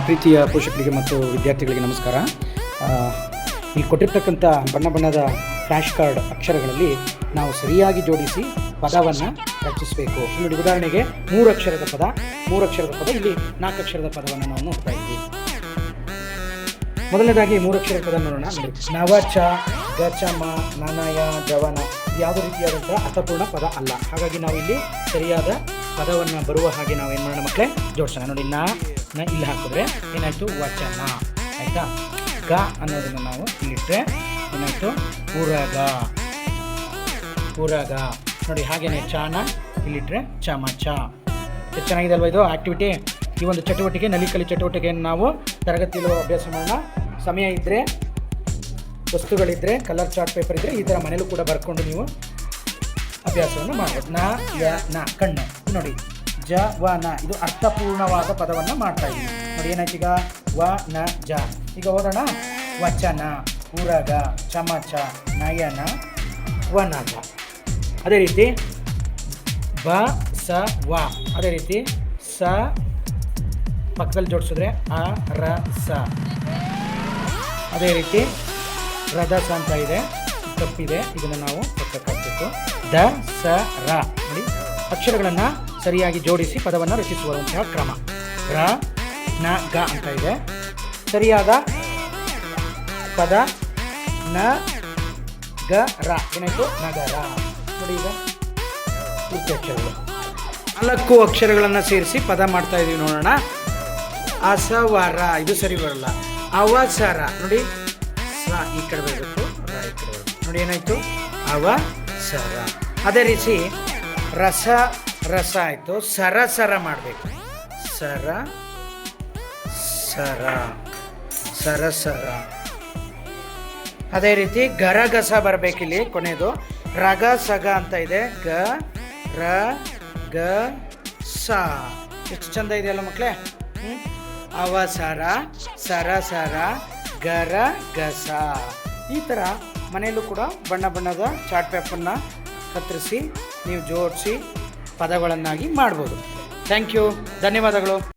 ಪ್ರೀತಿಯ ಪೋಷಕರಿಗೆ ಮತ್ತು ವಿದ್ಯಾರ್ಥಿಗಳಿಗೆ ನಮಸ್ಕಾರ. ಇಲ್ಲಿ ಕೊಟ್ಟಿರ್ತಕ್ಕಂಥ ಬಣ್ಣ ಬಣ್ಣದ ಫ್ಲ್ಯಾಶ್ ಕಾರ್ಡ್ ಅಕ್ಷರಗಳಲ್ಲಿ ನಾವು ಸರಿಯಾಗಿ ಜೋಡಿಸಿ ಪದವನ್ನು ರಚಿಸಬೇಕು. ನೋಡಿ, ಉದಾಹರಣೆಗೆ 3 ಅಕ್ಷರದ ಪದ, ಇಲ್ಲಿ 4 ಅಕ್ಷರದ ಪದವನ್ನು ನಾವು ನೋಡ್ತಾ ಇದ್ದೀವಿ. ಮೊದಲನೇದಾಗಿ 3 ಅಕ್ಷರದ ಪದ ನೋಡೋಣ. ನವಚ, ಗಚಮ, ನನಯ, ಜವನ ಯಾವುದೇ ರೀತಿಯಾದಂಥ ಅರ್ಥಪೂರ್ಣ ಪದ ಅಲ್ಲ. ಹಾಗಾಗಿ ನಾವು ಇಲ್ಲಿ ಸರಿಯಾದ ಪದವನ್ನು ಬರುವ ಹಾಗೆ ನಾವು ಏನು ಮಾಡೋಣ ಮಕ್ಕಳೇ, ಜೋಡಿಸೋಣ. ನೋಡಿ, ನ ಇಲ್ಲಿ ಹಾಕಿದ್ರೆ ಏನಾಯಿತು, ವಚನ ಆಯಿತಾ. ಗ ಅನ್ನೋದನ್ನು ನಾವು ಇಲ್ಲಿಟ್ಟರೆ ಏನಾಯಿತು, ಪೂರಗ. ನೋಡಿ, ಹಾಗೇನೆ ಚಾನ ಇಲ್ಲಿಟ್ಟರೆ ಚಮಚ. ಚೆನ್ನಾಗಿದೆ ಅಲ್ವಾ ಇದು ಆ್ಯಕ್ಟಿವಿಟಿ. ಈ ಒಂದು ಚಟುವಟಿಕೆ, ನಲಿಕಲಿ ಚಟುವಟಿಕೆಯನ್ನು ನಾವು ತರಗತಿಯಲ್ಲಿ ಅಭ್ಯಾಸ ಮಾಡೋಣ. ಸಮಯ ಇದ್ದರೆ, ವಸ್ತುಗಳಿದ್ದರೆ, ಕಲರ್ ಚಾರ್ಟ್ ಪೇಪರ್ ಇದ್ದರೆ ಈ ಥರ ಮನೇಲೂ ಕೂಡ ಬರ್ಕೊಂಡು ನೀವು ಅಭ್ಯಾಸವನ್ನು ಮಾಡ್ಬೋದು. ನ ಕಣ್ಣು. ನೋಡಿ, ಜ ವ ನ ಇದು ಅರ್ಥಪೂರ್ಣವಾದ ಪದವನ್ನು ಮಾಡ್ತಾ ಇದ್ದೀವಿ. ನೋಡಿ, ಏನಾಯ್ತು ಈಗ, ವ ನ ಜ. ಈಗ ಓದೋಣ. ವಚನ, ಪೂರಗ, ಚಮಚ, ನಯನ, ವನಗ. ಅದೇ ರೀತಿ ಬ ಸ ವ. ಅದೇ ರೀತಿ ಸ ಪಕ್ಕದಲ್ಲಿ ಜೋಡಿಸಿದ್ರೆ ಅ ರ ಸ. ಅದೇ ರೀತಿ ರದಸ ಅಂತ ಇದೆ, ತಪ್ಪಿದೆ, ಇದನ್ನು ನಾವು ಪಕ್ಕಕ್ಕೆ ಹಾಕಬೇಕು. ದ ಸ ರ. ನೋಡಿ, ಅಕ್ಷರಗಳನ್ನು ಸರಿಯಾಗಿ ಜೋಡಿಸಿ ಪದವನ್ನು ರಚಿಸುವಂತಹ ಕ್ರಮ. ರ ನ ಗ ಅಂತ ಇದೆ. ಸರಿಯಾದ ಪದ ನ ಗ ರ. ಏನಾಯಿತು, ನಗರ. ನೋಡಿ, ಈಗ ಅಕ್ಷರಗಳು 4 ಅಕ್ಷರಗಳನ್ನು ಸೇರಿಸಿ ಪದ ಮಾಡ್ತಾ ಇದೀವಿ. ನೋಡೋಣ. ಅಸವರ, ಇದು ಸರಿ ಬರಲ್ಲ. ಅವಸರ. ನೋಡಿ, ಸ ಈ ಕಡೆ ಬರಬೇಕು, ರ ಈ ಕಡೆ ಬರಬೇಕು. ನೋಡಿ, ಏನಾಯಿತು, ಅವಸರ. ಅದೇ ರೀತಿ ರಸ ಆಯಿತು. ಸರ ಮಾಡಬೇಕು. ಸರ. ಅದೇ ರೀತಿ ಗರಗಸ ಬರಬೇಕಿಲ್ಲಿ ಕೊನೆಯದು. ರಗ ಸಗ ಅಂತ ಇದೆ. ಗ ರ ಗ ಸ. ಎಷ್ಟು ಚಂದ ಇದೆಯಲ್ಲ ಮಕ್ಕಳೇ. ಅವಸರ, ಸರ, ಗರ ಗಸ. ಈ ಥರ ಮನೆಯಲ್ಲೂ ಕೂಡ ಬಣ್ಣ ಬಣ್ಣದ ಚಾರ್ಟ್ ಪೇಪರ್ನ ಕತ್ತರಿಸಿ ನೀವು ಜೋಡಿಸಿ ಪದಗಳನ್ನಾಗಿ ಮಾಡ್ಬೋದು. ಥ್ಯಾಂಕ್ ಯು, ಧನ್ಯವಾದಗಳು.